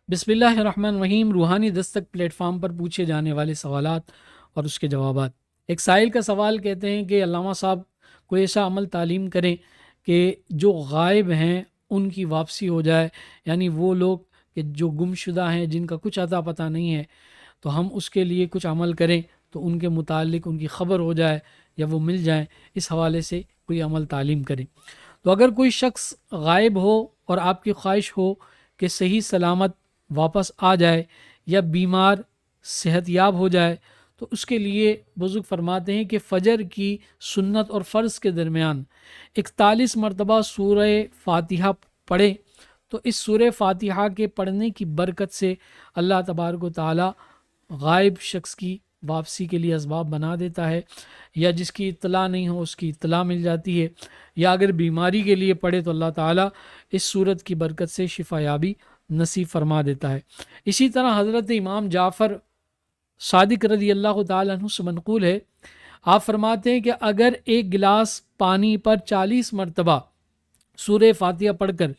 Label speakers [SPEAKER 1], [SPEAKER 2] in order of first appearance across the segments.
[SPEAKER 1] بسم اللہ الرحمن الرحیم۔ روحانی دستک پلیٹ فارم پر پوچھے جانے والے سوالات اور اس کے جوابات۔ ایک سائل کا سوال کہتے ہیں کہ علامہ صاحب کوئی ایسا عمل تعلیم کریں کہ جو غائب ہیں ان کی واپسی ہو جائے، یعنی وہ لوگ کہ جو گم شدہ ہیں، جن کا کچھ اتا پتہ نہیں ہے، تو ہم اس کے لیے کچھ عمل کریں تو ان کے متعلق ان کی خبر ہو جائے یا وہ مل جائیں، اس حوالے سے کوئی عمل تعلیم کریں۔ تو اگر کوئی شخص غائب ہو اور آپ کی خواہش ہو کہ صحیح سلامت واپس آ جائے یا بیمار صحت یاب ہو جائے، تو اس کے لیے بزرگ فرماتے ہیں کہ فجر کی سنت اور فرض کے درمیان 41 مرتبہ سورہ فاتحہ پڑھیں، تو اس سورہ فاتحہ کے پڑھنے کی برکت سے اللہ تبارک و تعالی غائب شخص کی واپسی کے لیے اسباب بنا دیتا ہے، یا جس کی اطلاع نہیں ہو اس کی اطلاع مل جاتی ہے، یا اگر بیماری کے لیے پڑھے تو اللہ تعالیٰ اس صورت کی برکت سے شفا یابی نصیب فرما دیتا ہے۔ اسی طرح حضرت امام جعفر صادق رضی اللہ تعالیٰ عنہ سے منقول ہے، آپ فرماتے ہیں کہ اگر ایک گلاس پانی پر 40 مرتبہ سورہ فاتحہ پڑھ کر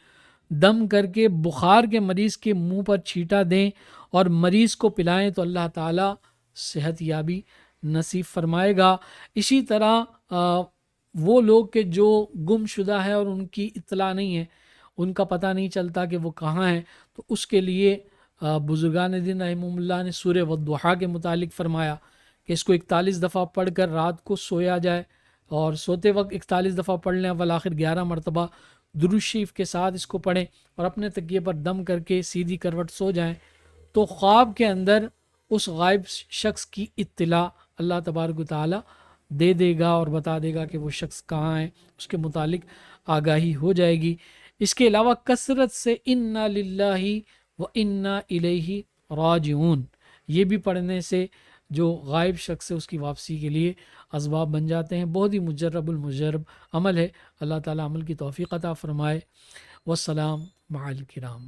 [SPEAKER 1] دم کر کے بخار کے مریض کے منہ پر چھینٹا دیں اور مریض کو پلائیں تو اللہ تعالیٰ صحت یابی نصیب فرمائے گا۔ اسی طرح وہ لوگ کہ جو گم شدہ ہے اور ان کی اطلاع نہیں ہے، ان کا پتہ نہیں چلتا کہ وہ کہاں ہیں، تو اس کے لیے بزرگان دین رحمہم اللہ نے سورہ والضحیٰ کے متعلق فرمایا کہ اس کو 41 دفعہ پڑھ کر رات کو سویا جائے، اور سوتے وقت 41 دفعہ پڑھ لیں، والآخر 11 مرتبہ درود شریف کے ساتھ اس کو پڑھیں اور اپنے تکیے پر دم کر کے سیدھی کروٹ سو جائیں، تو خواب کے اندر اس غائب شخص کی اطلاع اللہ تبارک و تعالی دے گا اور بتا دے گا کہ وہ شخص کہاں ہے، اس کے متعلق آگاہی ہو جائے گی۔ اس کے علاوہ کثرت سے انا للہ و انا الیہ راجعون، یہ بھی پڑھنے سے جو غائب شخص ہے اس کی واپسی کے لیے اسباب بن جاتے ہیں۔ بہت ہی مجرب المجرب عمل ہے، اللہ تعالیٰ عمل کی توفیق عطا فرمائے۔ والسلام مع الکرام۔